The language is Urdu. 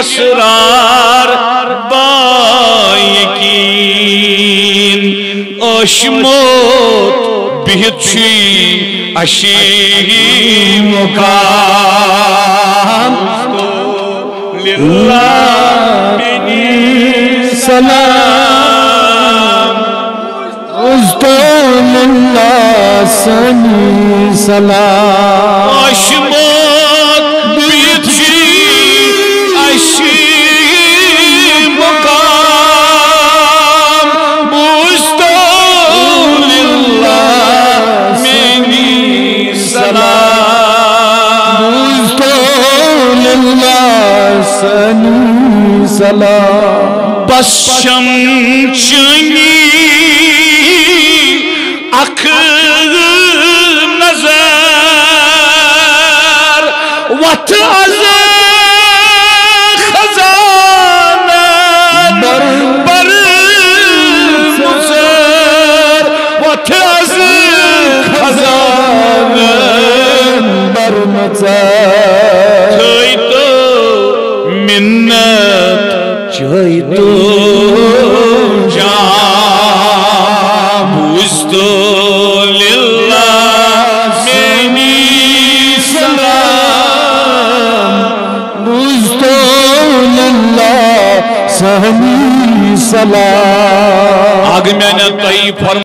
اسرار بایقین اشموت بہتشی اشی مقام للہ بنی سلام ازدون اللہ سنی سلام اشموت بہتشی اشی مقام ازدون اللہ منی سلام ازدون اللہ سنی سلام بس شمچنی اکھ نظر وط از خزانہ بر مزر وط از خزانہ بر مزر تھوئی تو منت چوئی تو جام بوزدو للہ منی سلام ازدون اللہ سنی سلام آگے میں نے طیب فرمایا